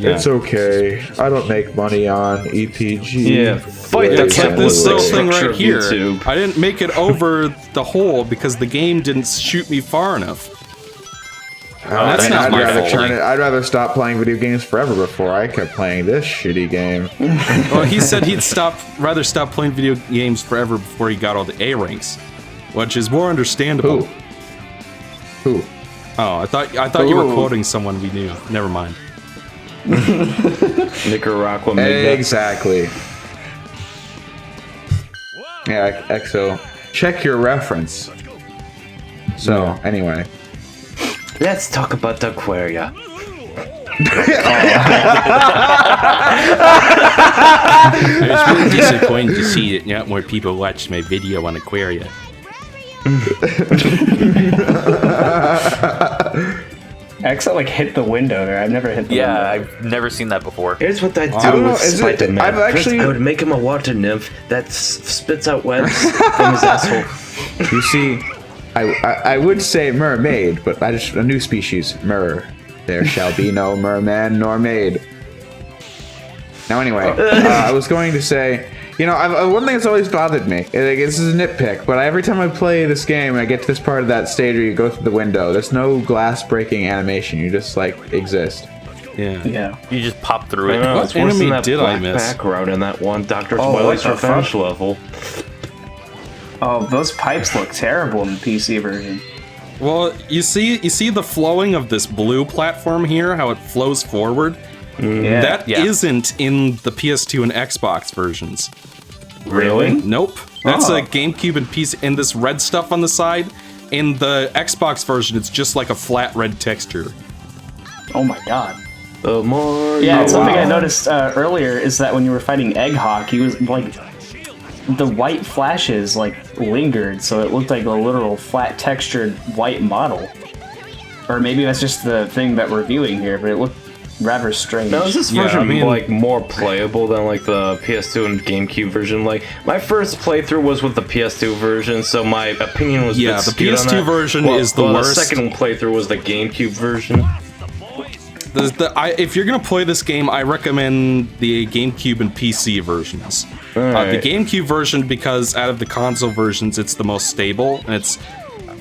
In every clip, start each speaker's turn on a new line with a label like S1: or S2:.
S1: It's okay. I don't make money on EPG.
S2: Yeah, fight the
S3: That's like this little thing
S2: structure
S3: right
S2: of
S3: here.
S2: YouTube.
S3: I didn't make it over the hole because the game didn't shoot me far enough. That's not my fault.
S1: I'd rather stop playing video games forever before I kept playing this shitty game.
S3: Well, he said he'd rather stop playing video games forever before he got all the A ranks, which is more understandable.
S1: Who?
S3: Oh, I thought you were quoting someone we knew. Never mind.
S2: Nicaragua made that.
S1: Exactly. Yeah, EXO. Check your reference. So, anyway.
S2: Let's talk about the Aquaria.
S3: It's really disappointing to see that not more people watch my video on Aquaria.
S4: Exo like hit the window there. I've never hit the window.
S5: Yeah, I've never seen that before.
S2: Here's what I do
S1: don't know,
S2: with
S1: is it-
S2: Spider-Man.
S1: I've actually-
S2: I would make him a water nymph that spits out webs from his asshole.
S1: You see, I would say mermaid, but I just a new species, mer. There shall be no merman nor maid. Now, anyway, I was going to say, you know, one thing that's always bothered me. This is a nitpick, but every time I play this game, I get to this part of that stage where you go through the window. There's no glass breaking animation. You just like exist.
S3: Yeah.
S4: Yeah.
S5: You just pop through it.
S3: What
S2: It's worse than
S3: enemy
S2: that
S3: did I
S2: black
S3: miss?
S2: background in that one Dr.
S4: Oh,
S2: Wily's
S4: what the
S2: Revenge
S4: fuck?
S2: level.
S4: Oh, those pipes look terrible in the PC version.
S3: Well, you see the flowing of this blue platform here, how it flows forward?
S4: Yeah.
S3: That not in the PS2 and Xbox versions.
S4: Really?
S3: Nope. That's
S4: Oh.
S3: a GameCube and PC, and this red stuff on the side. In the Xbox version, it's just like a flat red texture.
S4: Oh my god.
S2: The more
S4: Yeah, and something
S1: wow.
S4: I noticed earlier is that when you were fighting Egghawk, he was like the white flashes like lingered, so it looked like a literal flat textured white model. Or maybe that's just the thing that we're viewing here, but it looked rather strange.
S2: Now, is this
S3: Yeah,
S2: version
S3: I mean-
S2: like more playable than like the PS2 and GameCube version? Like my first playthrough was with the PS2 version, so my opinion was a
S3: Yeah,
S2: bit
S3: the
S2: skewed on
S3: PS2
S2: that.
S3: version
S2: Well,
S3: is the
S2: well,
S3: worst.
S2: The second playthrough was the GameCube version.
S3: If you're gonna play this game, I recommend the GameCube and PC versions. The
S2: Alright.
S3: GameCube version, because out of the console versions, it's the most stable, and it's,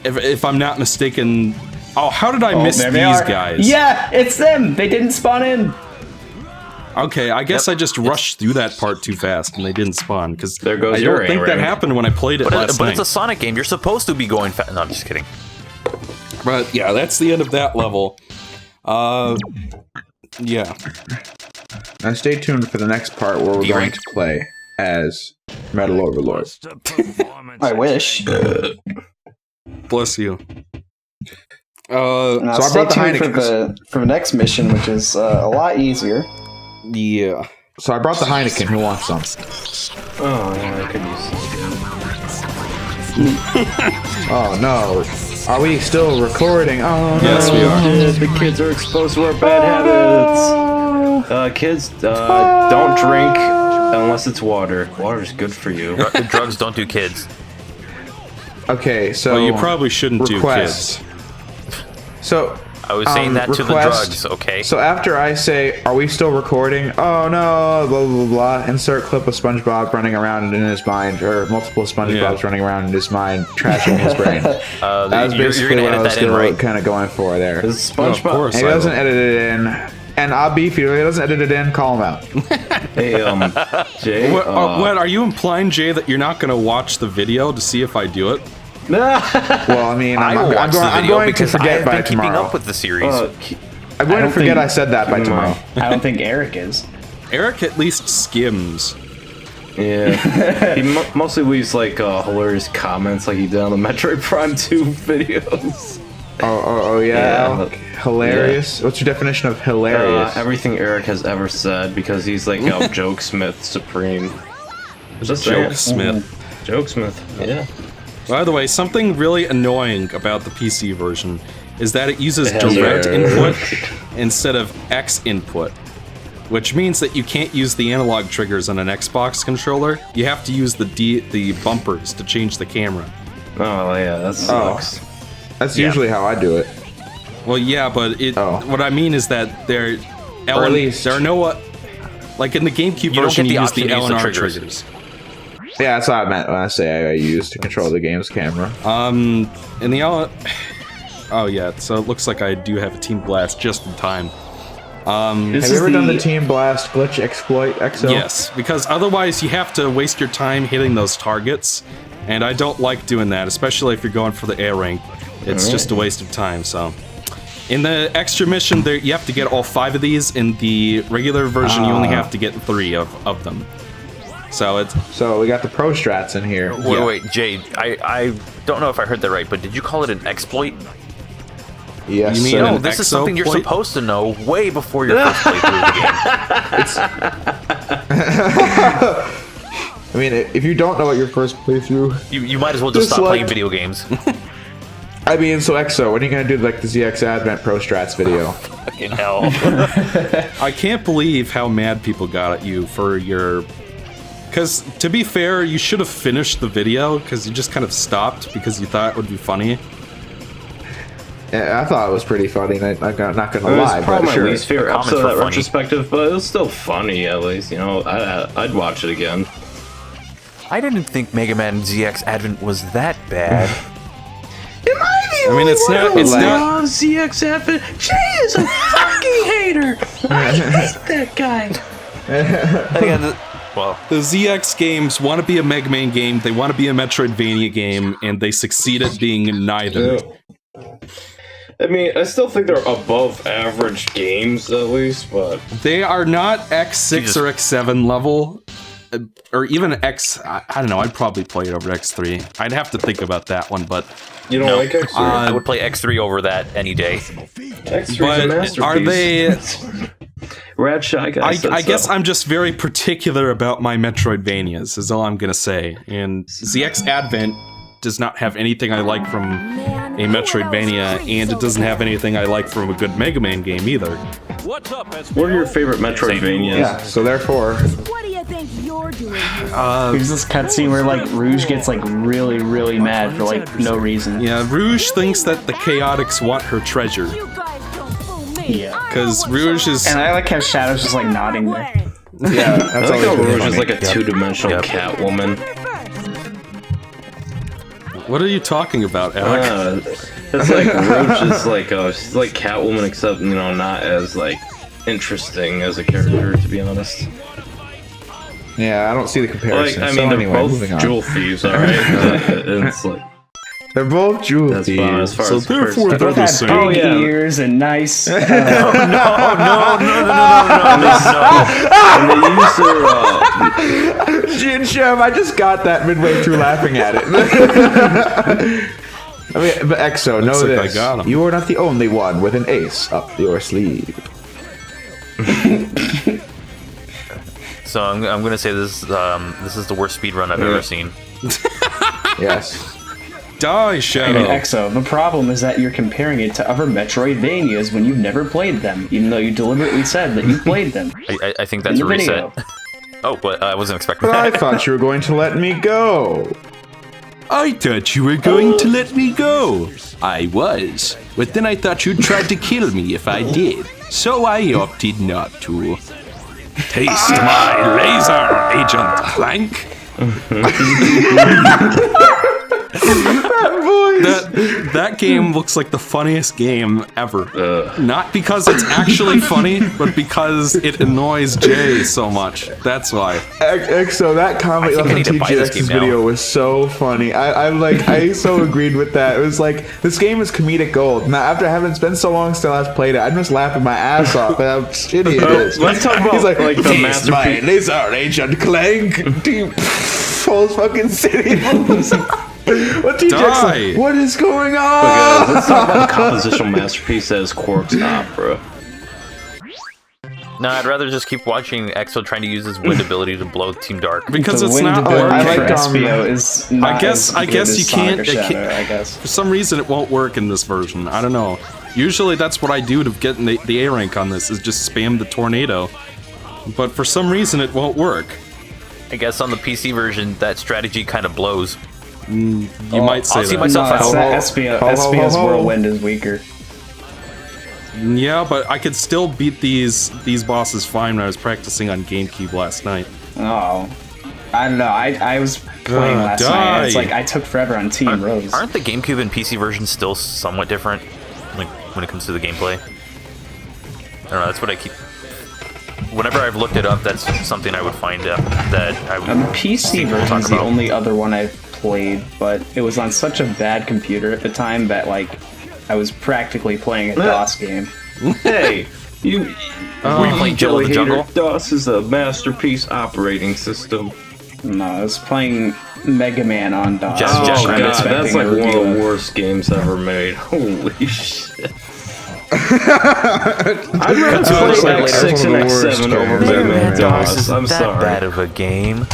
S3: if I'm not mistaken. Oh, how did I miss
S4: there
S3: these
S4: they are.
S3: guys?
S4: Yeah, it's them! They didn't spawn in!
S3: Okay, I guess I just rushed through that part too fast, and they didn't spawn, because
S2: There goes
S3: I
S2: your
S3: don't think
S2: A
S3: that
S2: rank.
S3: happened when I played it last
S5: But
S3: night.
S5: it's a Sonic game. You're supposed to be going fast. No, I'm just kidding.
S3: But yeah, that's the end of that level. Yeah.
S1: Now stay tuned for the next part where we're going
S5: D-rank.
S1: to play as Metal Overlord.
S4: I wish.
S3: Bless you.
S4: Now
S1: So I
S4: stay
S1: brought the
S4: tuned
S1: Heineken.
S4: for the next mission, which is a lot easier.
S3: Yeah.
S1: So I brought the Heineken. Who wants some?
S2: Oh, yeah, I could use some.
S1: Oh no. Are we still recording? Oh
S3: Yes, we are.
S2: The kids are exposed to our bad habits. Kids, don't drink unless it's water. Water's good for you.
S5: Drugs don't do kids.
S1: Okay, so
S3: Well, you probably shouldn't
S1: request. So
S5: I was saying that to the
S1: request.
S5: drugs, okay?
S1: So after I say, "Are we still recording?" Oh no, blah blah blah. Insert clip of SpongeBob running around in his mind, or multiple SpongeBobs running around in his mind, trashing his brain. That was
S5: you're
S1: basically
S5: gonna
S1: what I
S5: edit
S1: was
S5: that in, right?
S1: kind of going for there.
S2: Is
S3: No, of
S2: SpongeBob?
S3: course.
S1: And he doesn't edit it in. And I'll be if he doesn't edit it in, call him out.
S2: Hey, Jay.
S3: What are you implying, Jay, that you're not going to watch the video to see if I do it?
S1: Well, I mean,
S5: I will watch the
S1: I'm
S5: video
S1: going to
S5: because
S1: forget
S5: I've
S1: by
S5: been keeping
S1: tomorrow.
S5: up with the series.
S1: I'm going to
S4: don't
S1: forget
S4: think-
S1: I said that by tomorrow.
S4: I don't think Eric is.
S3: Eric at least skims.
S2: Yeah. He mostly leaves like hilarious comments like he did on the Metroid Prime 2 videos.
S1: Oh yeah.
S2: Yeah.
S1: Hilarious. What's your definition of hilarious?
S2: Everything Eric has ever said because he's like Jokesmith Supreme. Just
S3: Joke
S2: saying.
S3: Smith.
S2: Jokesmith. Yeah.
S3: By the way, something really annoying about the PC version is that it uses
S2: It has
S3: direct
S2: error.
S3: input instead of X input, which means that you can't use the analog triggers on an Xbox controller. You have to use the bumpers to change the camera.
S2: Oh yeah, that sucks.
S1: That's usually how I do it.
S3: Well, yeah, but
S1: Oh.
S3: what I mean is that L
S1: Or at
S3: and
S1: least-
S3: there are no like in the GameCube
S5: You don't
S3: version
S5: get the
S3: you use
S5: option
S3: the
S5: to
S3: L
S5: use
S3: and
S5: the
S3: R
S5: triggers.
S3: triggers.
S1: Yeah, that's what I meant when I say I use to control the game's camera.
S3: In the L. Oh yeah, so it looks like I do have a Team Blast just in time.
S4: This
S1: Have you
S4: is
S1: ever done the Team Blast glitch exploit, XO?
S3: Yes, because otherwise you have to waste your time hitting those targets, and I don't like doing that, especially if you're going for the A rank. It's just a waste of time, so. In the extra mission, there you have to get all 5 of these. In the regular version, you only have to get 3 of them. So it's...
S1: So we got the pro strats in here.
S5: Wait, Jay, I don't know if I heard that right, but did you call it an exploit?
S1: Yes,
S3: You mean
S1: sir.
S5: No,
S3: an
S5: this is something you're
S3: exploit?
S5: supposed to know way before your first playthrough of the game.
S1: I mean, if you don't know what your first playthrough...
S5: You might as well just
S1: Just
S5: stop
S1: like-
S5: playing video games.
S1: I mean, so XO, when are you gonna do like the ZX Advent Pro Strats video?
S5: Fucking hell.
S3: I can't believe how mad people got at you for your... Because, to be fair, you should have finished the video, because you just kind of stopped because you thought it would be funny.
S1: Yeah, I thought it was pretty funny, and I'm not gonna
S2: It was
S1: lie,
S2: probably
S1: but
S2: my
S1: sure.
S2: least favorite
S5: Comments
S2: episode of
S5: were
S2: that
S5: funny.
S2: retrospective, but it was still funny at least. You know, I'd watch it again.
S5: I didn't think Mega Man ZX Advent was that bad.
S3: I mean, it's not... It's not...
S2: ZX Advent. Jay is a fucking hater. I hate that guy.
S5: Well,
S3: The ZX games want to be a Mega Man game, they want to be a Metroidvania game, and they succeed at being neither.
S2: I mean, I still think they're above average games at least, but
S3: They are not X6
S5: Jesus.
S3: or X7 level, or even X... I don't know, I'd probably play it over X3. I'd have to think about that one, but...
S2: you don't like X3.
S5: I would play X3 over that any day.
S2: X3's a
S3: But
S2: masterpiece.
S3: are they...
S2: Rad Shy Guy said
S3: I guess
S2: so.
S3: I'm just very particular about my Metroidvanias, is all I'm gonna say. And ZX Advent does not have anything I like from a Metroidvania, and it doesn't have anything I like from a good Mega Man game either.
S2: What are your favorite Metroidvanias?
S1: Yeah, so therefore...
S6: What do you think you're doing here?
S4: There's this cutscene where like Rouge gets like really, really mad for like no reason.
S3: Yeah, Rouge thinks that the Chaotix want her treasure,
S6: You guys don't fool me.
S4: Yeah.
S3: because Rouge is...
S4: And I like how Shadow's just like nodding there.
S1: Yeah,
S2: I
S1: that's
S2: like how
S1: always been
S2: Rouge is
S1: funny.
S2: like a two-dimensional
S5: Yep.
S2: cat woman.
S3: What are you talking about, Alec?
S2: It's like Rouge is like she's like Catwoman, except you know not as like interesting as a character, to be honest.
S1: Yeah, I don't see the
S2: Like
S1: comparison.
S2: I
S1: So
S2: mean, they're
S1: anyway,
S2: both
S1: moving on.
S2: jewel thieves, all right. It's like
S1: They're both jewel
S2: that's fine as
S1: thieves.
S2: far
S3: So
S2: as
S3: therefore
S2: comparison.
S3: they're the
S4: Had
S3: same.
S4: big
S2: Oh, yeah.
S4: ears and nice.
S2: and they use their
S1: Jin Shem, I just got that midway through laughing at it. I mean, but XO, know
S3: Looks like I
S1: this.
S3: got 'em.
S1: You are not the only one with an ace up your sleeve.
S5: So I'm gonna say this is the worst speedrun I've ever seen.
S1: Yes.
S3: Die,
S4: And
S3: Shadow!
S4: EXO, the problem is that you're comparing it to other Metroidvanias when you've never played them, even though you deliberately said that you played them.
S5: I think
S4: In
S5: that's
S4: the
S5: a reset.
S4: video.
S5: Oh, but I wasn't expecting
S1: But I
S5: that.
S1: thought you were going to let me go.
S3: I thought you were going to let me go. I was, but then I thought you'd try to kill me if I did, so I opted not to. Taste my laser, Agent Clank. That game looks like the funniest game ever. Not because it's actually funny, but because it annoys Jay so much. That's why.
S1: XO, that comment
S5: I think I
S1: on
S5: need to buy this
S1: TGX's
S5: game now.
S1: video was so funny. I so agreed with that. It was like, this game is comedic gold. Now, after having spent so long since I last played it, I'm just laughing my ass off at how shitty it is.
S2: Let's talk about
S1: He's like
S2: the
S1: "Taste my
S2: masterpiece.
S1: laser, Agent Clank. Whole fucking city. What TGX
S3: Die.
S1: like, what is going
S2: Guys,
S1: on?
S2: let's talk about the compositional masterpiece that is Quark's opera.
S5: No, I'd rather just keep watching EXO trying to use his wind ability to blow Team Dark.
S3: Because
S4: the
S3: it's
S4: wind
S3: not
S4: ability
S1: I
S3: working.
S1: like
S4: for Espio is not
S3: guess-
S4: as
S3: I
S4: good
S3: guess
S4: as
S3: you
S4: Sonic
S3: can't-
S4: or
S3: it
S4: Shadow,
S3: can't-
S4: I guess.
S3: For some reason, it won't work in this version. I don't know. Usually, that's what I do to get the A rank on this, is just spam the tornado. But for some reason, it won't work.
S5: I guess on the PC version, that strategy kind of blows.
S3: You might say
S5: I'll see
S3: that.
S5: myself
S4: No,
S5: out.
S4: it's that Espio's
S1: ho, ho, ho.
S4: Whirlwind is weaker.
S3: Yeah, but I could still beat these bosses fine when I was practicing on GameCube last night.
S4: Oh. I don't know. I was playing last night. And it's like I took forever on Team Rose.
S5: Aren't the GameCube and PC versions still somewhat different, like when it comes to the gameplay? I don't know. That's what I keep. Whenever I've looked it up, that's something I would find out that I would.
S4: The PC version is the only other one I've played, but it was on such a bad computer at the time that like I was practically playing a DOS game.
S2: Hey, you.
S5: Were you playing Jeb the Jungle?
S2: DOS is a masterpiece operating system.
S4: No, I was playing Mega Man on DOS.
S5: Oh,
S2: God, that's like one
S4: review
S2: of the worst games ever made. Holy shit. I'd rather play X6 and X7 over Mega Man DOS. I'm
S5: that
S2: sorry.
S5: bad of a game.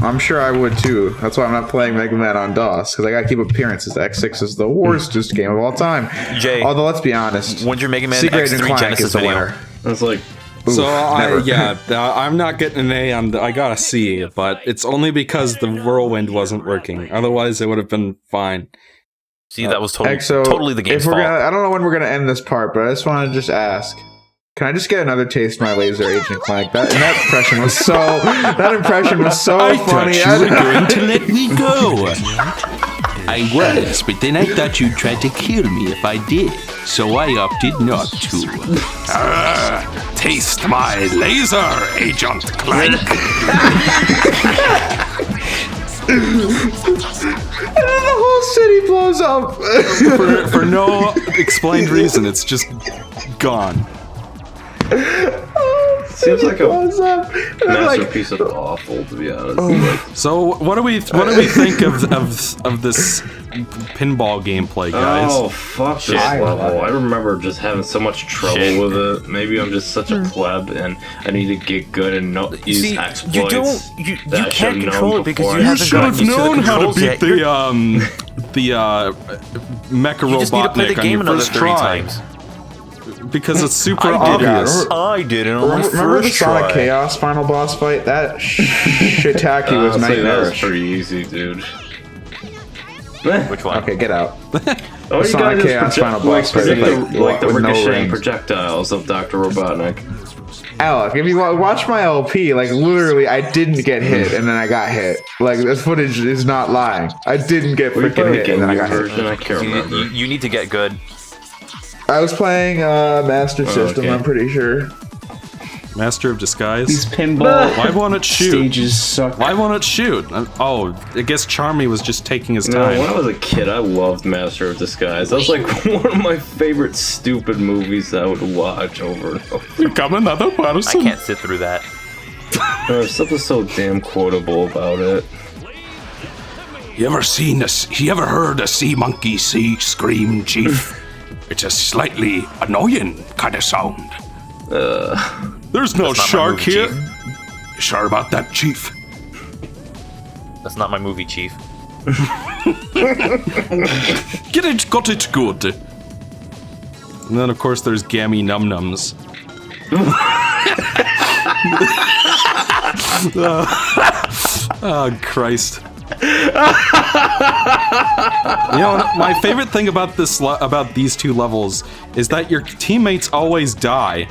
S1: I'm sure I would too. That's why I'm not playing Mega Man on DOS, because I gotta keep appearances. X6 is the worstest game of all time.
S5: Jay,
S1: although let's be honest,
S5: when's your Mega Man
S1: Secret Agent
S5: X3
S1: Clank
S5: Genesis
S1: is the
S5: video?
S1: winner.
S2: That's like.
S3: So
S1: never.
S3: I'm not getting an A on. I got a C, but it's only because the whirlwind wasn't working. Otherwise, it would have been fine.
S5: See, that was
S1: Exo,
S5: totally the game's
S1: if we're
S5: fault.
S1: I don't know when we're gonna end this part, but I just want to just ask. Can I just get another taste of my Laser Agent Clank? That impression was so. That impression was so funny.
S7: You were going to let me go. I was, but then I thought you'd try to kill me if I did, so I opted not to.
S8: Taste my laser, Agent Clank.
S1: The whole city blows up.
S3: for no explained reason. It's just gone.
S2: Seems like a
S1: masterpiece
S2: of awful, to be honest.
S3: So what do we think of this pinball gameplay, guys?
S2: Oh, fuck this level. I remember just having so much trouble with it. Maybe I'm just such a pleb and I need to get good and not use exploits.
S5: You can't control it because you haven't
S3: should
S5: gotten
S3: have
S5: used to the
S3: known how to
S5: controls
S3: beat
S5: yet.
S3: the Mecha
S5: You just need to play the
S3: Robotnik on
S5: game
S3: your
S5: another
S3: first
S5: 30
S3: try.
S5: times.
S3: Because it's super obvious.
S5: I did it on my
S1: Remember the
S5: first
S1: Sonic
S5: try.
S1: Chaos final boss fight? That shiitake was
S2: That was
S1: nightmarish.
S2: pretty easy, dude.
S5: Which one?
S1: Okay, get out.
S2: Oh, you
S1: Sonic
S2: guys
S1: Chaos
S2: just
S1: final boss fight
S2: like the
S1: with no
S2: ricocheting
S1: rings.
S2: projectiles of Dr. Robotnik.
S1: Alec, if you watch my LP, like literally, I didn't get hit, and then I got hit. Like this footage is not lying. I didn't get freaking hit, and then I got hit.
S2: version? I can't remember.
S5: You need to get good.
S1: I was playing Master System.
S2: okay.
S1: I'm pretty sure.
S3: Master of Disguise.
S4: These pinball
S3: Why won't it shoot?
S4: stages suck.
S3: Why won't it shoot? Oh, I guess Charmy was just taking his
S2: No,
S3: time.
S2: when I was a kid, I loved Master of Disguise. That was like one of my favorite stupid movies that I would watch over and over.
S3: Become another
S5: I
S3: person.
S5: can't sit through that.
S2: There's something so damn quotable about it.
S8: You ever heard a sea monkey scream, Chief? It's a slightly annoying kind of sound.
S3: There's no
S5: That's not my
S3: shark
S5: movie,
S3: here.
S5: Chief.
S8: You sure about that, Chief?
S5: That's not my movie, Chief.
S3: Got it good. And then, of course, there's Gammy Num Nums. Oh, Christ. You know, my favorite thing about about these two levels is that your teammates always die,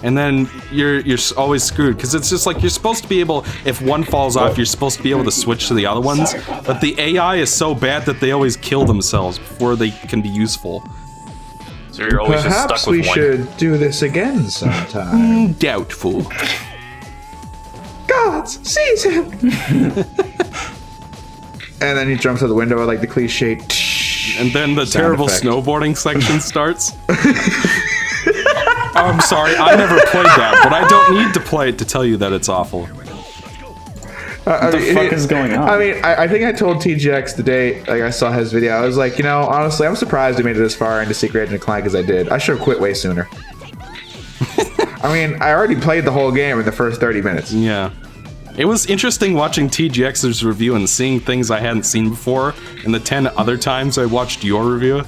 S3: and then you're always screwed because it's just like you're supposed to be able, if one falls off, you're supposed to be able to switch to the other ones, but the AI is so bad that they always kill themselves before they can be useful.
S5: So you're always just
S1: Perhaps
S5: stuck with
S1: we
S5: one.
S1: should do this again sometime.
S7: Doubtful.
S1: Gods, seize him! And then he jumps out the window with like the cliche.
S3: And then the
S1: sound
S3: terrible
S1: effect.
S3: snowboarding section starts. Oh, I'm sorry, I never played that, but I don't need to play it to tell you that it's awful.
S1: What
S4: the fuck is going on?
S1: I mean, I think I told TGX the day like I saw his video. I was like, you know, honestly, I'm surprised I made it this far into Secret Agent Clank as I did. I should have quit way sooner. I mean, I already played the whole game in the first 30 minutes.
S3: Yeah. It was interesting watching TGX's review and seeing things I hadn't seen before, and the 10 other times I watched your review.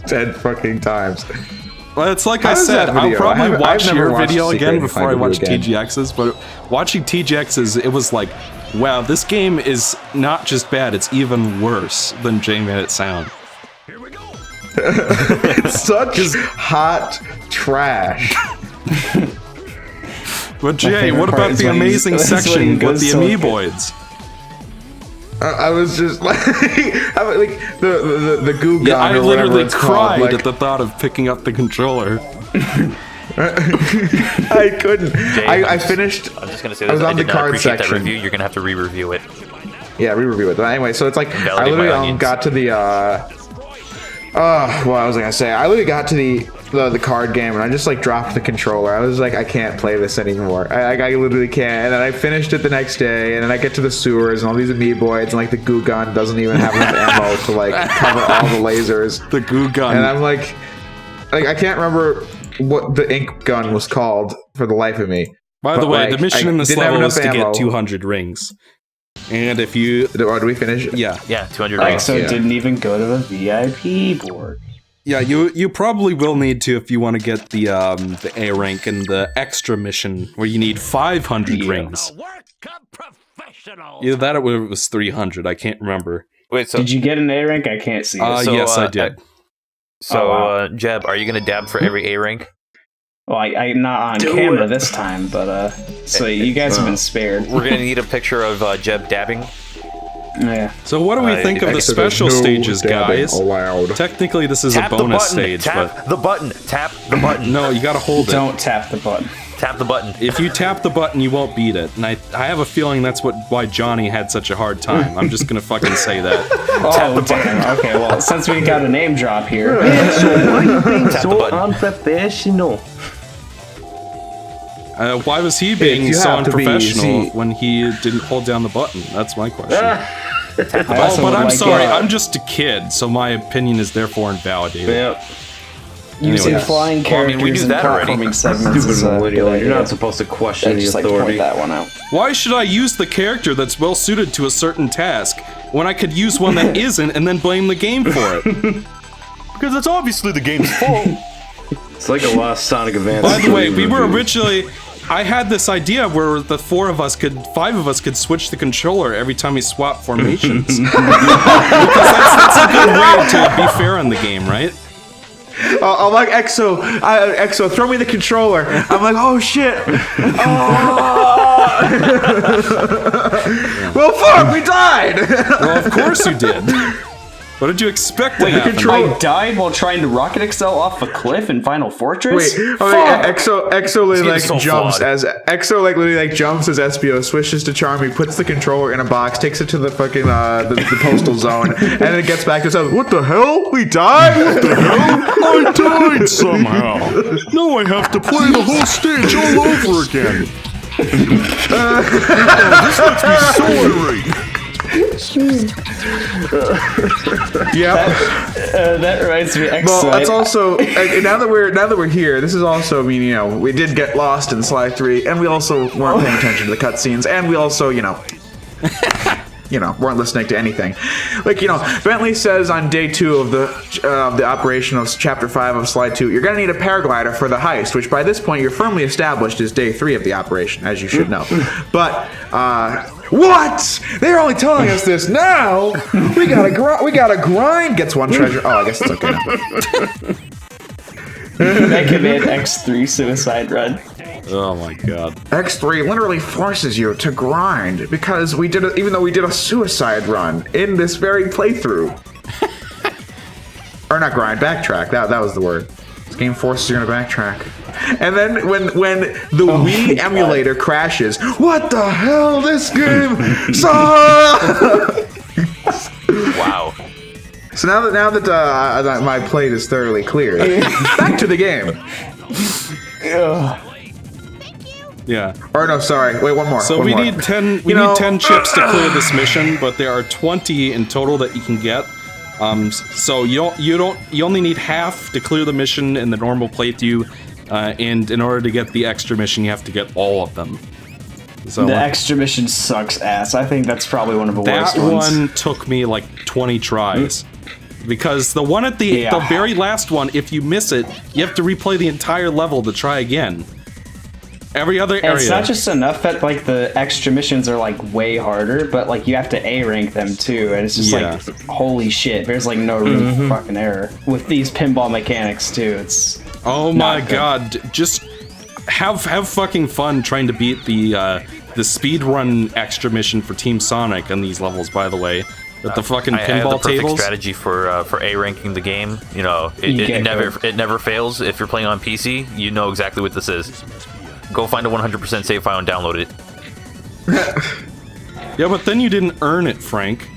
S1: 10 fucking times.
S3: Well, it's like
S1: How
S3: I
S1: does
S3: said,
S1: that
S3: I'll
S1: video?
S3: probably
S1: I've
S3: watch
S1: never
S3: your
S1: watched
S3: video
S1: Secret
S3: again
S1: Agent
S3: before I
S1: Clank
S3: watch
S1: again.
S3: TGX's, but watching TGX's, it was like, wow, this game is not just bad, it's even worse than Jay made it sound.
S1: It's such hot trash.
S3: But Jay, what about the amazing section with the Amiiboids?
S1: I was just like, the goo gun.
S3: Yeah, I
S1: or whatever
S3: literally
S1: it's called,
S3: cried
S1: like,
S3: at the thought of picking up the controller.
S1: I couldn't.
S5: Jay,
S1: I finished.
S5: I'm just gonna say
S1: I
S5: this.
S1: was
S5: I
S1: on the
S5: did not
S1: card
S5: appreciate that
S1: section.
S5: review. You're gonna have to re-review it.
S1: Yeah, re-review it. But anyway, so it's like I
S5: Validate my
S1: literally
S5: onions.
S1: got to the what was I gonna say? I literally got to the card game and I just like dropped the controller. I was like, I can't play this anymore. I literally can't. And then I finished it the next day, and then I get to the sewers and all these Amiiboids, and like the goo gun doesn't even have enough ammo to like cover all the lasers.
S3: The goo gun.
S1: And I'm like I can't remember what the ink gun was called for the life of me.
S3: By the
S1: But,
S3: way,
S1: like,
S3: the mission
S1: I
S3: in this
S1: didn't have
S3: level is
S1: enough
S3: to
S1: ammo.
S3: get 200 rings. And if you...
S1: Do we finish?
S3: Yeah.
S5: Yeah, 200
S4: Like,
S5: rings.
S4: so it
S1: Yeah.
S4: didn't even go to the VIP board.
S3: Yeah, you probably will need to if you want to get the A rank and the extra mission where you need 500 rings. Either that or it was 300, I can't remember.
S5: Wait, so
S4: Did you get an A rank? I can't see it.
S5: So,
S3: Yes, I did.
S5: so
S4: Oh, wow.
S5: Jeb, are you gonna dab for every A rank?
S4: Well, I'm not on camera this time, but so you guys have been spared.
S5: We're gonna need a picture of Jeb dabbing.
S4: Yeah.
S3: So what do we think of the
S1: Extra,
S3: special
S1: no
S3: stages,
S1: dabbing
S3: guys?
S1: allowed.
S3: Technically, this is
S5: Tap
S3: a
S5: the
S3: bonus
S5: button.
S3: stage,
S5: Tap
S3: but...
S5: the button. Tap the button.
S3: No, you gotta hold it.
S4: Don't tap the button.
S5: Tap the button.
S3: If you tap the button, you won't beat it. And I have a feeling that's why Johnny had such a hard time. I'm just gonna fucking say that.
S4: Oh, damn. Okay, well, since we got a name drop here.
S5: Tap the button.
S2: unprofessional?
S3: Why was he being
S1: you
S3: so
S1: have to be
S3: unprofessional
S1: easy.
S3: when he didn't hold down the button? That's my question.
S4: I
S3: Oh,
S4: also
S3: but
S4: would
S3: I'm
S4: like,
S3: sorry, I'm just a kid, so my opinion is therefore invalidated.
S2: Yep.
S4: using
S3: Anyway.
S4: flying
S5: Well, I mean,
S4: characters
S5: we do
S4: and
S5: that already.
S4: platforming segments
S2: Stupid
S4: is a good
S2: millennial.
S4: idea.
S2: You're not supposed to question
S4: I
S2: the
S4: just like to point
S2: authority.
S4: that one out.
S3: Why should I use the character that's well suited to a certain task when I could use one that isn't and then blame the game for it?
S5: Because it's obviously the game's fault.
S2: It's like a lost Sonic Advance.
S3: By the way, we were
S2: review.
S3: originally... I had this idea where the 5 of us could switch the controller every time we swap formations. Because that's a good way to be fair in the game, right?
S1: I'm like, Exo, throw me the controller. I'm like, oh shit. Well, fuck, we died.
S3: Well, of course you did. What did you expect to happen?
S4: I died while trying to rocket excel off a cliff in Final Fortress?
S1: Wait, Exo literally
S5: This
S1: like
S5: game's so
S1: jumps
S5: flawed.
S1: as Exo like literally like jumps as SBO, switches to Charmy, puts the controller in a box, takes it to the fucking the postal zone, and then it gets back to itself. What the hell? We died? What the hell?
S8: I died somehow. Now I have to play the whole stage all over again. This makes me so irate.
S1: Yep.
S4: That reminds me.
S1: Well, that's also now that we're here. This is also, I mean, you know, we did get lost in Sly 3, and we also weren't paying attention to the cutscenes, and we also, you know, weren't listening to anything. Like, you know, Bentley says on day 2 of the operation of Chapter 5 of Sly 2, you're gonna need a paraglider for the heist, which by this point you're firmly established is day 3 of the operation, as you should know. But what? They're only telling us this now. We gotta grind. Gets 1 treasure. Oh, I guess it's okay now.
S4: Mega Man X3 Suicide Run.
S3: Oh my god.
S1: X3 literally forces you to grind because even though we did a suicide run in this very playthrough. Or not grind, backtrack. That was the word. This game forces you to backtrack. And then when the Wii emulator crashes, what the hell? This game sucks!
S5: Wow.
S1: So now that my plate is thoroughly cleared, back to the game.
S3: Yeah.
S1: Or no, sorry. Wait, one more.
S3: So
S1: one
S3: we
S1: more.
S3: need 10. We
S1: You know-
S3: need 10 chips to clear this mission, but there are 20 in total that you can get. So you only need half to clear the mission in the normal playthrough, and in order to get the extra mission, you have to get all of them. So
S4: The extra mission sucks ass. I think that's probably one of the
S3: that
S4: worst ones.
S3: one took me like 20 tries. Because the one at the very last one, if you miss it, you have to replay the entire level to try again. Every other
S4: And
S3: area.
S4: it's not just enough that like the extra missions are like way harder, but like you have to A rank them too, and it's just like holy shit. There's like no room for fucking error with these pinball mechanics too. It's
S3: oh my god! Just have fucking fun trying to beat the speedrun extra mission for Team Sonic on these levels. By the way, with the fucking
S5: I have the
S3: pinball
S5: perfect
S3: tables.
S5: strategy for A ranking the game. You know, it never fails. If you're playing on PC, you know exactly what this is. Go find a 100% save file and download it.
S3: Yeah, but then you didn't earn it, Frank.